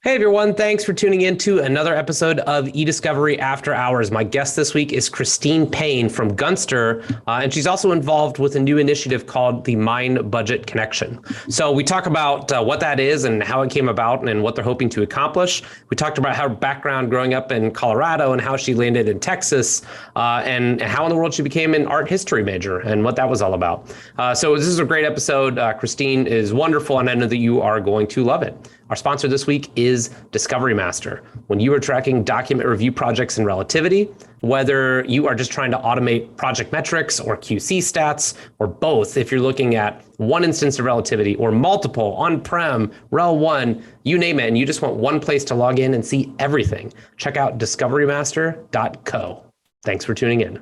Hey everyone, thanks for tuning in to another episode of eDiscovery After Hours. My guest this week is Christine Payne from Gunster, and she's also involved with a new initiative called the Mind Budget Connection. So we talk about what that is and how it came about and what they're hoping to accomplish. We talked about her background growing up in Colorado and how she landed in Texas, and how in the world she became an art history major and what that was all about. So this is a great episode. Christine is wonderful, and I know that you are going to love it. Our sponsor this week is Discovery Master. When you are tracking document review projects in Relativity, whether you are just trying to automate project metrics or QC stats, or both, if you're looking at one instance of Relativity or multiple on-prem, Rel 1, you name it, and you just want one place to log in and see everything, check out discoverymaster.co. Thanks for tuning in.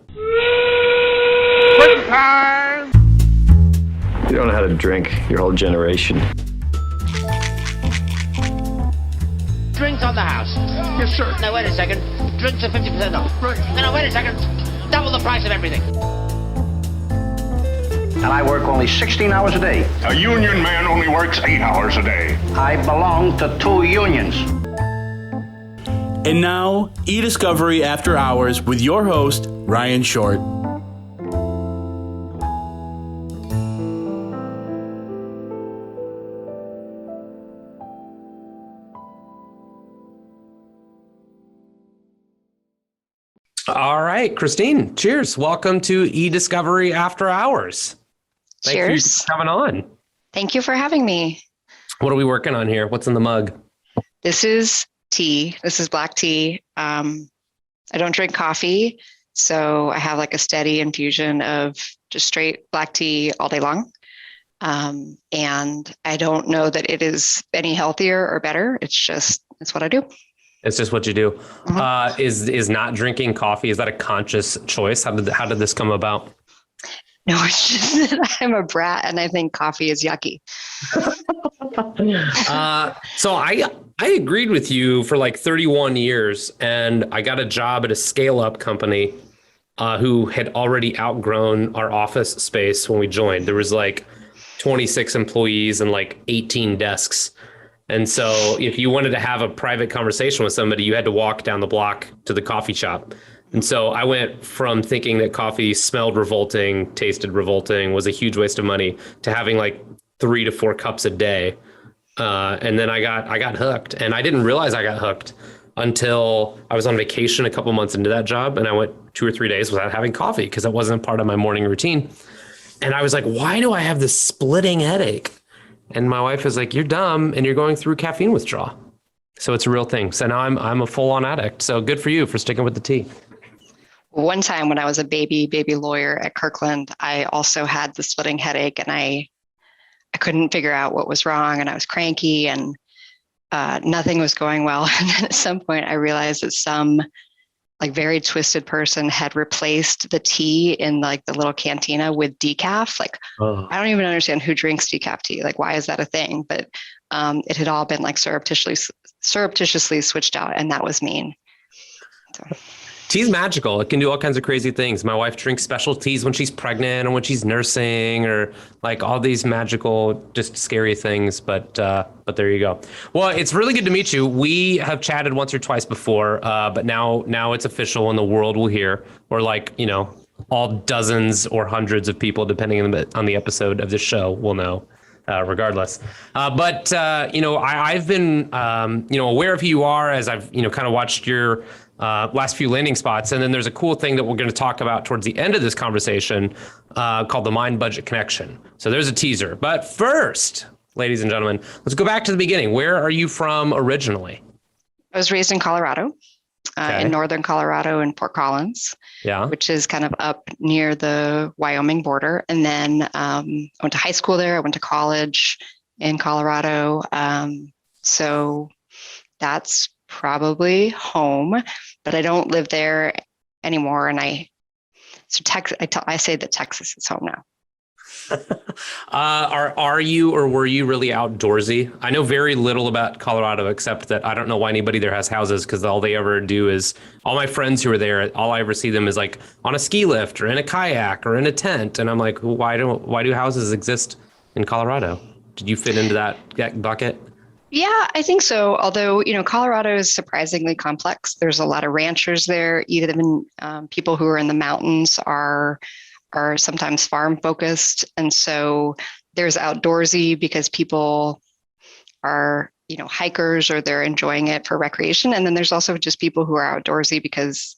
Quick time! You don't know how to drink, your whole generation. Drinks on the house. Yes, sir. No, wait a second. Drinks are 50% off. Right. No, wait a second. Double the price of everything. And I work only 16 hours a day. A union man only works 8 hours a day. I belong to 2 unions. And now, eDiscovery After Hours with your host, Ryan Short. All right, Christine, cheers. Welcome to eDiscovery After Hours. Thank you Cheers. for coming on. Thank you for having me. What are we working on here? What's in the mug? This is tea. This is black tea. I don't drink coffee, so I have like a steady infusion of just straight black tea all day long. And I don't know that it is any healthier or better. It's what I do. It's just what you do. Mhm. Is not drinking coffee, is that a conscious choice? How did this come about? No, it's just that I'm a brat and I think coffee is yucky. So I agreed with you for like 31 years, and I got a job at a scale-up company who had already outgrown our office space when we joined. There was like 26 employees and like 18 desks. And so if you wanted to have a private conversation with somebody, you had to walk down the block to the coffee shop. And so I went from thinking that coffee smelled revolting, tasted revolting, was a huge waste of money, to having like 3 to 4 cups a day. And then I got hooked, and I didn't realize I got hooked until I was on vacation a couple months into that job. And I went 2 or 3 days without having coffee because it wasn't part of my morning routine. And I was like, why do I have this splitting headache? And my wife is like, you're dumb and you're going through caffeine withdrawal. So it's a real thing. So now I'm a full on addict. So good for you for sticking with the tea. One time when I was a baby lawyer at Kirkland, I also had the splitting headache, and I couldn't figure out what was wrong, and I was cranky, and nothing was going well. And then at some point I realized that some like very twisted person had replaced the tea in like the little cantina with decaf. Like, I don't even understand who drinks decaf tea. Like, why is that a thing? But it had all been like surreptitiously switched out, and that was mean. So. Tea's magical. It can do all kinds of crazy things. My wife drinks special teas when she's pregnant and when she's nursing, or like all these magical, just scary things. But there you go. Well, it's really good to meet you. We have chatted once or twice before, but now it's official and the world will hear, or like, all dozens or hundreds of people, depending on the episode of the show, will know. Regardless. But I've been, aware of who you are as I've, kind of watched your last few landing spots. And then there's a cool thing that we're going to talk about towards the end of this conversation called the Mind Budget Connection. So there's a teaser. But first, ladies and gentlemen, let's go back to the beginning. Where are you from originally? I was raised in Colorado, in northern Colorado in Fort Collins, which is kind of up near the Wyoming border. And then I went to high school there. I went to college in Colorado. So that's probably home, but I don't live there anymore. And I say that Texas is home now. Are you or were you really outdoorsy? I know very little about Colorado, except that I don't know why anybody there has houses, because all they ever do is, all my friends who are there, all I ever see them is like on a ski lift or in a kayak or in a tent. And I'm like, why do houses exist in Colorado? Did you fit into that bucket? Yeah, I think so. Although, Colorado is surprisingly complex. There's a lot of ranchers there. Even people who are in the mountains are sometimes farm focused, and so there's outdoorsy because people are hikers or they're enjoying it for recreation, and then there's also just people who are outdoorsy because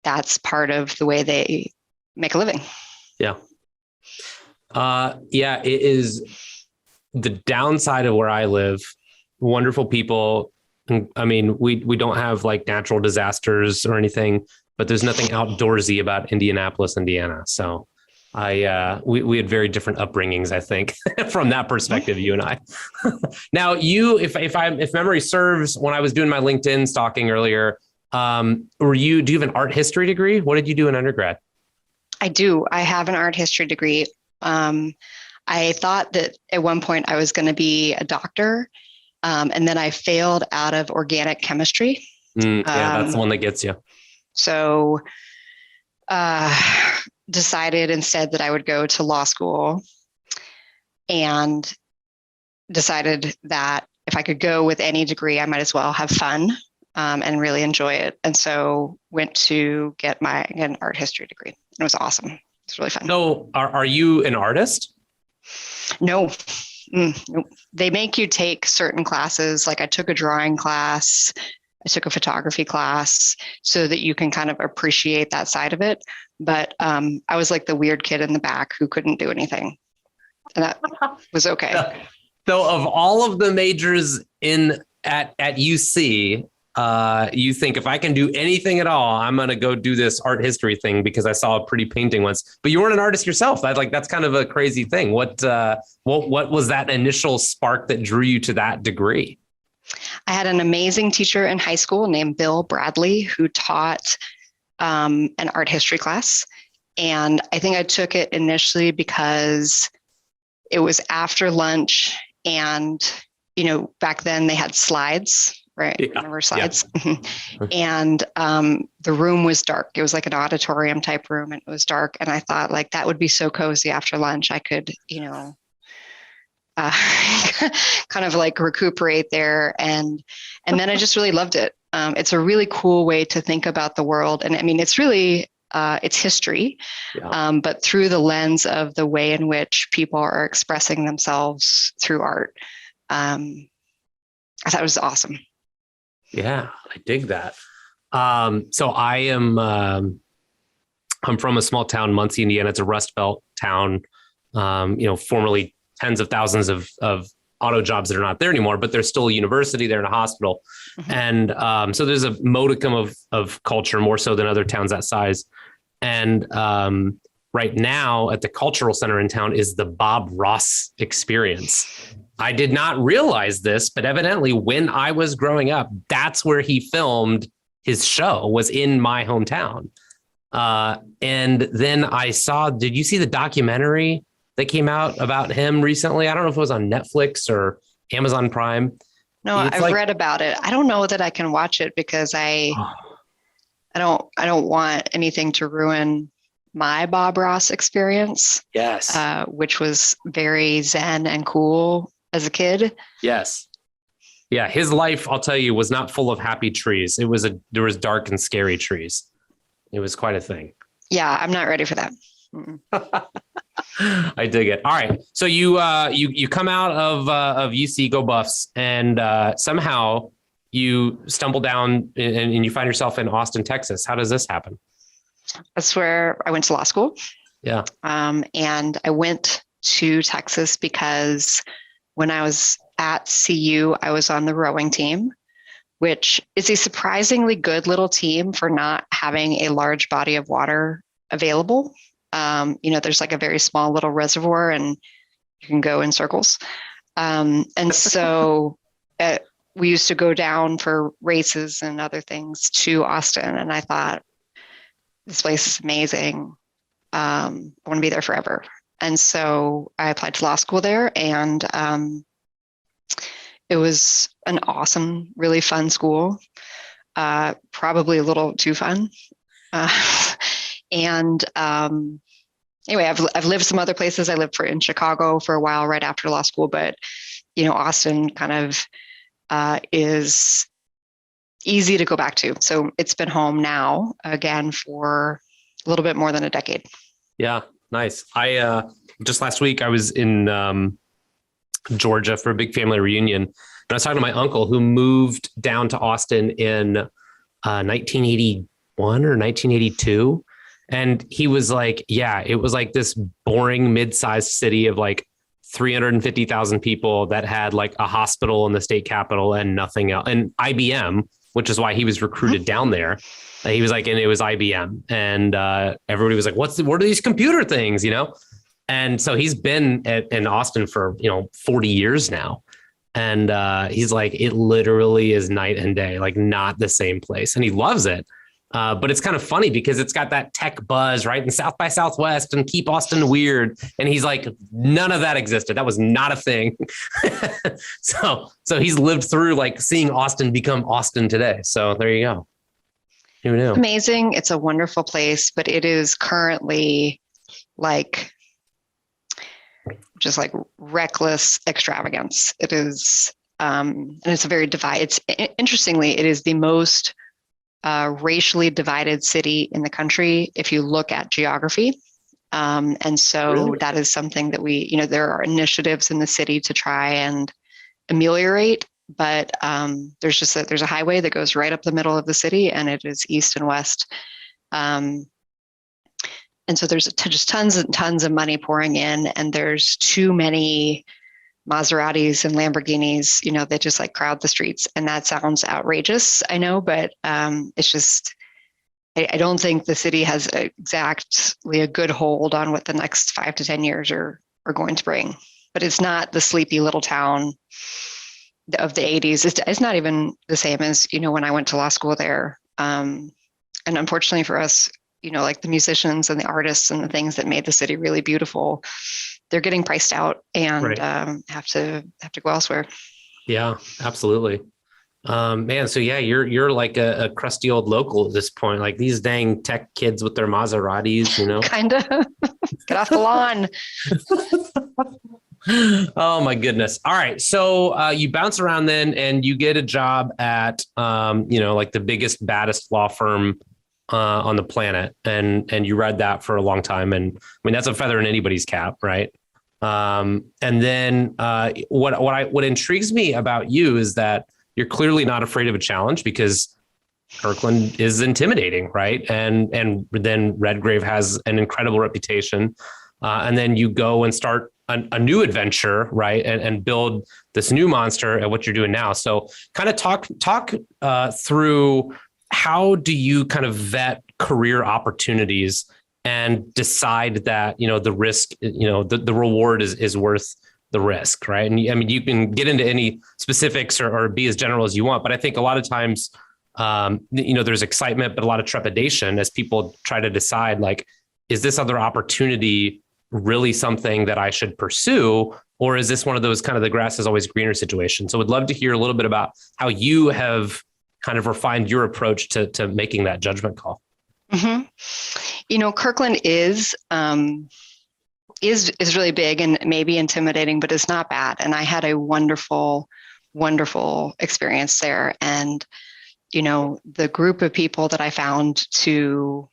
that's part of the way they make a living. Yeah. Yeah, it is the downside of where I live. Wonderful people. I mean, we don't have like natural disasters or anything, but there's nothing outdoorsy about Indianapolis, Indiana. So we had very different upbringings, I think, from that perspective, you and I. Now, if memory serves, when I was doing my LinkedIn stalking earlier, do you have an art history degree? What did you do in undergrad? I do. I have an art history degree. I thought that at one point I was going to be a doctor, and then I failed out of organic chemistry. Yeah, that's the one that gets you. So decided instead that I would go to law school, and decided that if I could go with any degree, I might as well have fun and really enjoy it. And so went to get an art history degree. It was awesome. It's really fun. So are you an artist? No. Nope. They make you take certain classes. Like I took a drawing class, I took a photography class so that you can kind of appreciate that side of it. But I was like the weird kid in the back who couldn't do anything. And that was okay. So of all of the majors at UC, you think if I can do anything at all, I'm going to go do this art history thing because I saw a pretty painting once, but you weren't an artist yourself. That's kind of a crazy thing. What was that initial spark that drew you to that degree? I had an amazing teacher in high school named Bill Bradley who taught an art history class. And I think I took it initially because it was after lunch and, back then they had slides. Right. Yeah. Remember slides? Yeah. And the room was dark. It was like an auditorium type room and it was dark. And I thought like that would be so cozy after lunch. I could, kind of like recuperate there. And then I just really loved it. It's a really cool way to think about the world. And I mean, it's really, it's history, but through the lens of the way in which people are expressing themselves through art. I thought it was awesome. Yeah, I dig that. So I'm from a small town, Muncie, Indiana. It's a Rust Belt town. Formerly tens of thousands of auto jobs that are not there anymore, but there's still a university there and a hospital. Mm-hmm. And so there's a modicum of culture, more so than other towns that size. And right now at the cultural center in town is the Bob Ross Experience. I did not realize this, but evidently when I was growing up, that's where he filmed his show, was in my hometown. And then I saw, did you see the documentary that came out about him recently? I don't know if it was on Netflix or Amazon Prime. No, I've read about it. I don't know that I can watch it because I don't want anything to ruin my Bob Ross experience. Yes. Which was very zen and cool as a kid. Yes. Yeah. His life, I'll tell you, was not full of happy trees. There was dark and scary trees. It was quite a thing. Yeah. I'm not ready for that. I dig it. All right. So you come out of UC, go Buffs, and somehow you stumble down and you find yourself in Austin, Texas. How does this happen? That's where I went to law school. Yeah. And I went to Texas because when I was at CU, I was on the rowing team, which is a surprisingly good little team for not having a large body of water available. There's like a very small little reservoir and you can go in circles. And so we used to go down for races and other things to Austin. And I thought, this place is amazing. I want to be there forever. And so I applied to law school there, and it was an awesome, really fun school. Probably a little too fun. Anyway, I've lived some other places. I lived in Chicago for a while right after law school, but Austin kind of is easy to go back to. So it's been home now again for a little bit more than a decade. Yeah, nice. I just last week I was in Georgia for a big family reunion, and I was talking to my uncle who moved down to Austin in 1981 or 1982, and he was like, "Yeah, it was like this boring mid-sized city of like 350,000 people that had like a hospital in the state capital and nothing else, and IBM, which is why he was recruited down there." He was like, and it was IBM, and everybody was like, what are these computer things, And so he's been in Austin for 40 years now, and he's like, it literally is night and day, like not the same place, and he loves it. But it's kind of funny because it's got that tech buzz, right? And South by Southwest and Keep Austin Weird. And he's like, none of that existed. That was not a thing. So he's lived through like seeing Austin become Austin today. So there you go. Who knew? Amazing. It's a wonderful place, but it is currently like just like reckless extravagance. It is, and it's a very divided. Interestingly, it is the most racially divided city in the country if you look at geography. And so Really? that is something that there are initiatives in the city to try and ameliorate, but there's a highway that goes right up the middle of the city, and it is east and west. And so there's just tons and tons of money pouring in, and there's too many Maseratis and Lamborghinis, that just like crowd the streets. And that sounds outrageous, I know, but it's just, I don't think the city has exactly a good hold on what the next 5 to 10 years are going to bring. But it's not the sleepy little town of the 80s. It's not even the same as, when I went to law school there. And unfortunately for us, like the musicians and the artists and the things that made the city really beautiful, they're getting priced out and Right. have to go elsewhere. Yeah, absolutely. Man, so yeah, you're like a crusty old local at this point, like these dang tech kids with their Maseratis, Kind of. Get off the lawn. Oh my goodness. All right. So you bounce around then and you get a job at, like the biggest, baddest law firm on the planet. And you read that for a long time. And I mean, that's a feather in anybody's cap. Right. And then what intrigues me about you is that you're clearly not afraid of a challenge, because Kirkland is intimidating. Right. And then Redgrave has an incredible reputation. And then you go and start a new adventure, right? And build this new monster at what you're doing now. So kind of talk through, how do you kind of vet career opportunities and decide that, the risk, the reward is worth the risk, right? And I mean, you can get into any specifics or be as general as you want, but I think a lot of times, there's excitement, but a lot of trepidation as people try to decide, like, is this other opportunity really something that I should pursue? Or is this one of those kind of the grass is always greener situations? So would love to hear a little bit about how you have kind of refined your approach to making that judgment call. Mm-hmm. Kirkland is really big and maybe intimidating, but it's not bad. And I had a wonderful, wonderful experience there. And, the group of people that I found to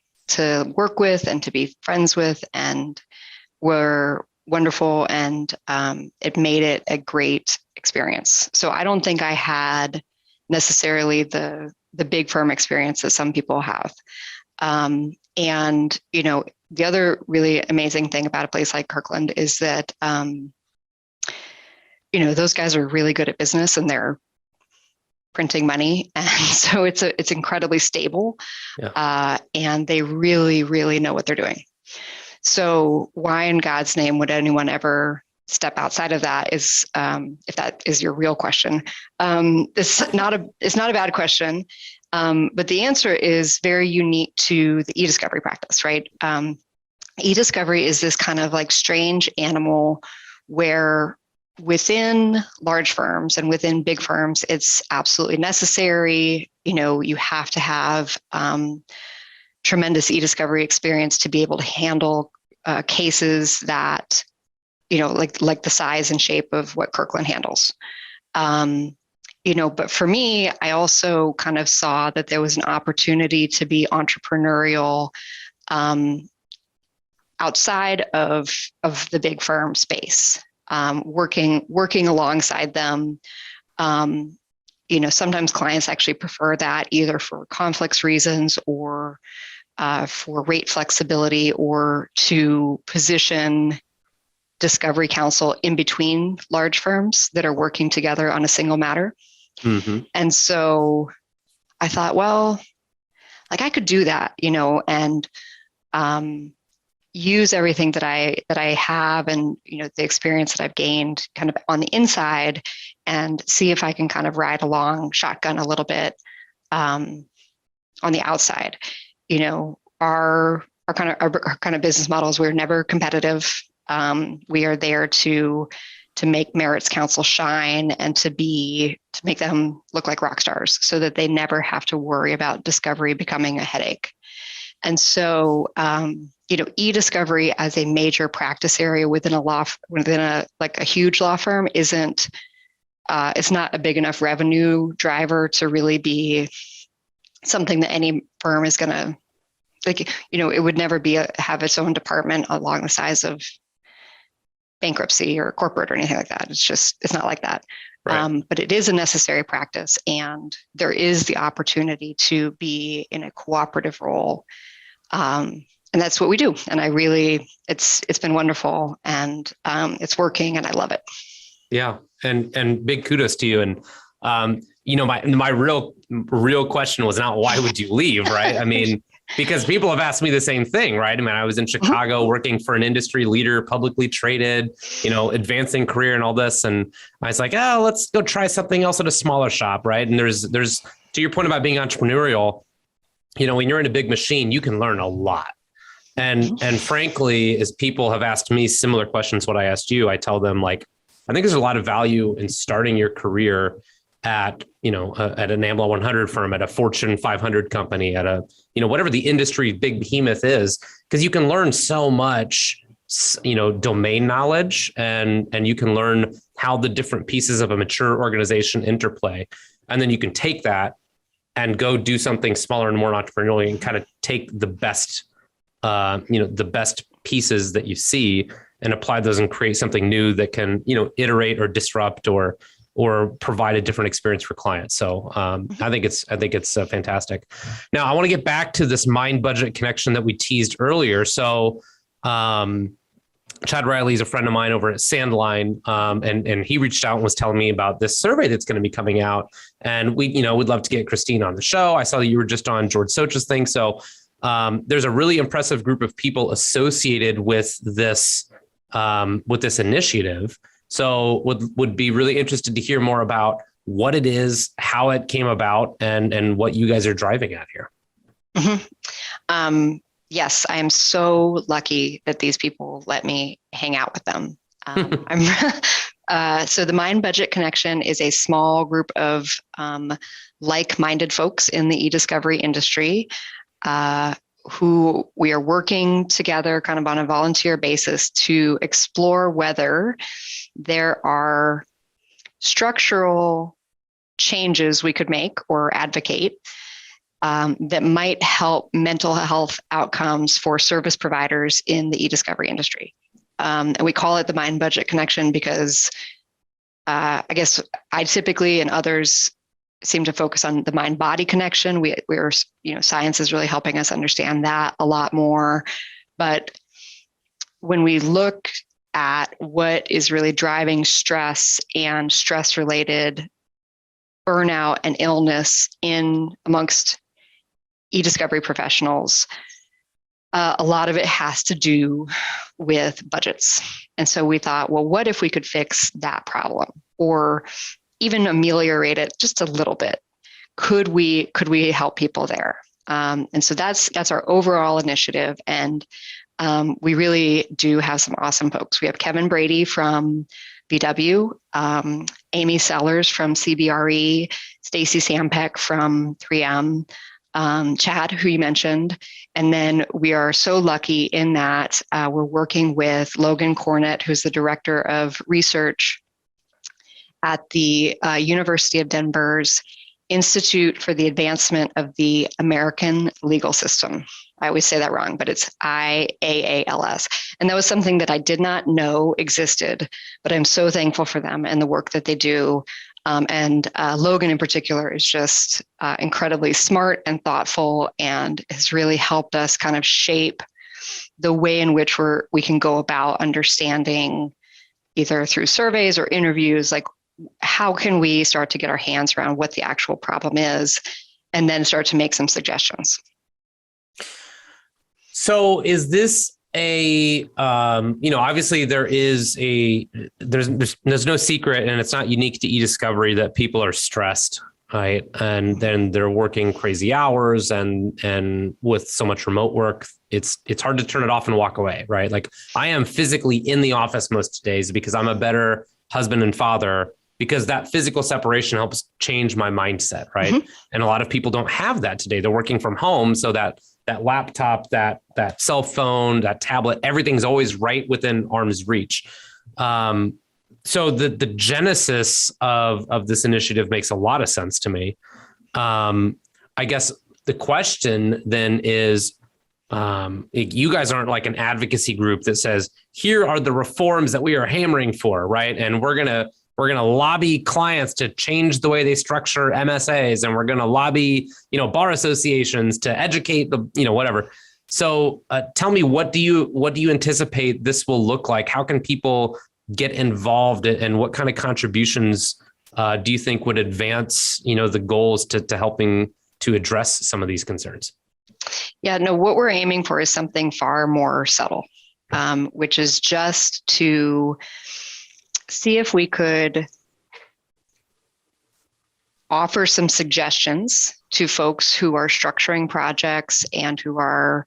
work with and to be friends with and were wonderful, and it made it a great experience. So I don't think I had necessarily the big firm experience that some people have. And, the other really amazing thing about a place like Kirkland is that, those guys are really good at business and they're printing money. And so it's incredibly stable. Yeah. And they really, really know what they're doing. So why in God's name would anyone ever step outside of that is, if that is your real question. It's not a bad question, but the answer is very unique to the eDiscovery practice, right? eDiscovery is this kind of like strange animal where within large firms and within big firms, it's absolutely necessary. You have to have tremendous eDiscovery experience to be able to handle cases that like the size and shape of what Kirkland handles. But for me, I also kind of saw that there was an opportunity to be entrepreneurial outside of the big firm space, working alongside them. Sometimes clients actually prefer that either for conflicts reasons or for rate flexibility, or to position discovery counsel in between large firms that are working together on a single matter. Mm-hmm. And so I thought, well, like I could do that, and use everything that I have and, the experience that I've gained kind of on the inside, and see if I can kind of ride along shotgun a little bit on the outside. Our kind of business models, we're never competitive. We are there to make Merits Counsel shine and to make them look like rock stars, so that they never have to worry about discovery becoming a headache. And so, eDiscovery as a major practice area within a huge law firm isn't. It's not a big enough revenue driver to really be something that any firm is going to it would never have its own department along the size of bankruptcy or corporate or anything like that. It's not like that. Right. But it is a necessary practice, and there is the opportunity to be in a cooperative role. And that's what we do. And it's been wonderful, and it's working, and I love it. Yeah. And big kudos to you. And, my real question was not, why would you leave? Right. I mean, because people have asked me the same thing, right? I mean, I was in Chicago working for an industry leader, publicly traded, advancing career and all this. And I was like, let's go try something else at a smaller shop, right? And there's to your point about being entrepreneurial, when you're in a big machine, you can learn a lot. And frankly, as people have asked me similar questions, what I asked you, I tell them, like, I think there's a lot of value in starting your career at an AmLaw 100 firm, at a Fortune 500 company, at a, whatever the industry big behemoth is, because you can learn so much, domain knowledge, and you can learn how the different pieces of a mature organization interplay. And then you can take that and go do something smaller and more entrepreneurial, and kind of take the best, the best pieces that you see and apply those and create something new that can, iterate or disrupt or provide a different experience for clients. So I think it's fantastic. Now I want to get back to this mind budget connection that we teased earlier. So Chad Riley is a friend of mine over at Sandline, and he reached out and was telling me about this survey that's going to be coming out. And we'd love to get Christine on the show. I saw that you were just on George Socha's thing. So there's a really impressive group of people associated with this initiative. So would be really interested to hear more about what it is, how it came about, and what you guys are driving at here. Mm-hmm. Yes, I am so lucky that these people let me hang out with them. So the Mind Budget Connection is a small group of like-minded folks in the eDiscovery industry who we are working together kind of on a volunteer basis to explore whether there are structural changes we could make or advocate that might help mental health outcomes for service providers in the eDiscovery industry. And we call it the Mind Budget Connection because I guess I typically and others seem to focus on the mind-body connection. We're science is really helping us understand that a lot more. But when we look at what is really driving stress and stress-related burnout and illness amongst eDiscovery professionals, a lot of it has to do with budgets. And so we thought, well, what if we could fix that problem or even ameliorate it just a little bit? Could we help people there? And so that's our overall initiative. And we really do have some awesome folks. We have Kevin Brady from VW, Amy Sellers from CBRE, Stacy Sampek from 3M, Chad, who you mentioned. And then we are so lucky in that we're working with Logan Cornett, who's the director of research at the University of Denver's Institute for the Advancement of the American Legal System. I always say that wrong, but it's IAALS. And that was something that I did not know existed, but I'm so thankful for them and the work that they do. And Logan in particular is just incredibly smart and thoughtful and has really helped us kind of shape the way in which we can go about understanding, either through surveys or interviews, like how can we start to get our hands around what the actual problem is and then start to make some suggestions. So is this obviously there's no secret, and it's not unique to eDiscovery, that people are stressed, right? And then they're working crazy hours, and with so much remote work, it's hard to turn it off and walk away, right? Like I am physically in the office most days because I'm a better husband and father, because that physical separation helps change my mindset, right? Mm-hmm. And a lot of people don't have that today. They're working from home, so that laptop, that cell phone, that tablet, everything's always right within arm's reach. So the genesis of this initiative makes a lot of sense to me. I guess the question then is, you guys aren't like an advocacy group that says, here are the reforms that we are hammering for, right? And we're gonna lobby clients to change the way they structure MSAs, and we're gonna lobby, bar associations to educate the, whatever. So tell me, what do you anticipate this will look like? How can people get involved, and what kind of contributions do you think would advance, the goals to helping to address some of these concerns? Yeah, no, what we're aiming for is something far more subtle, which is just to see if we could offer some suggestions to folks who are structuring projects and who are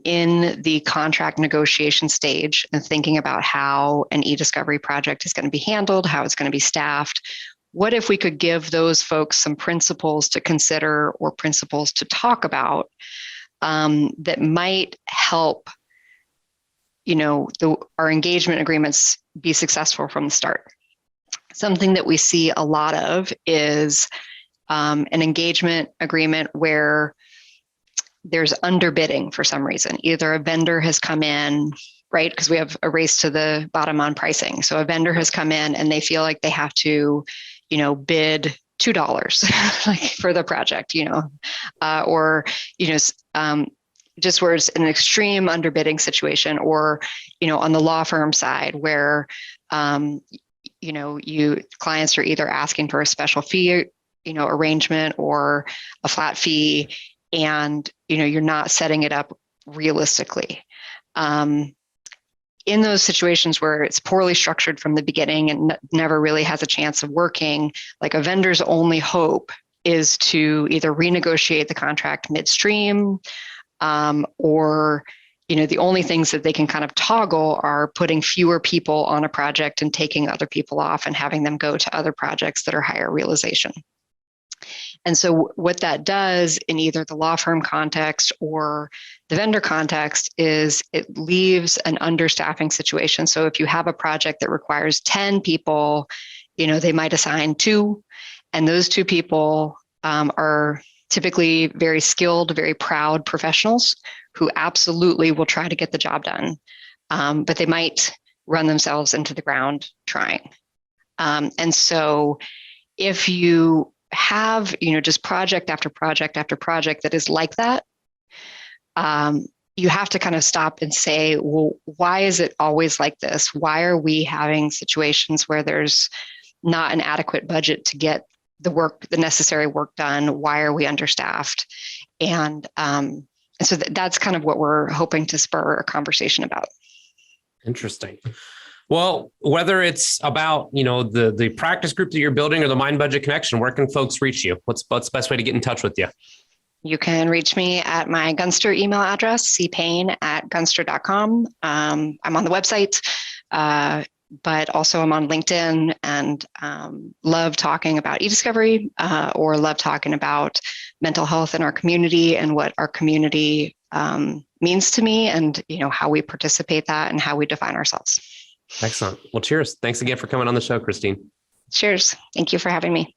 in the contract negotiation stage and thinking about how an eDiscovery project is going to be handled, how it's going to be staffed. What if we could give those folks some principles to consider or principles to talk about that might help, our engagement agreements be successful from the start. Something that we see a lot of is an engagement agreement where there's underbidding for some reason. Either a vendor has come in, right? Because we have a race to the bottom on pricing. So a vendor has come in and they feel like they have to, bid $2 like for the project, or just where it's an extreme underbidding situation, or, on the law firm side where, clients are either asking for a special fee, arrangement or a flat fee, and, you're not setting it up realistically. In those situations where it's poorly structured from the beginning and never really has a chance of working, like a vendor's only hope is to either renegotiate the contract midstream, or, the only things that they can kind of toggle are putting fewer people on a project and taking other people off and having them go to other projects that are higher realization. And so what that does in either the law firm context or the vendor context is it leaves an understaffing situation. So if you have a project that requires 10 people, they might assign 2, and those 2 people are typically very skilled, very proud professionals who absolutely will try to get the job done, but they might run themselves into the ground trying. And so if you have, just project after project after project that is like that, you have to kind of stop and say, well, why is it always like this? Why are we having situations where there's not an adequate budget to get the necessary work done? Why are we understaffed? And so that's kind of what we're hoping to spur a conversation about. Interesting. Well, whether it's about, the practice group that you're building or the Mind Budget Connection, where can folks reach you? What's the best way to get in touch with you? You can reach me at my Gunster email address, cpayne@gunster.com. I'm on the website. but also I'm on LinkedIn and love talking about eDiscovery or love talking about mental health in our community and what our community means to me, and how we participate that and how we define ourselves. Excellent. Well, cheers. Thanks again for coming on the show, Christine. Cheers. Thank you for having me.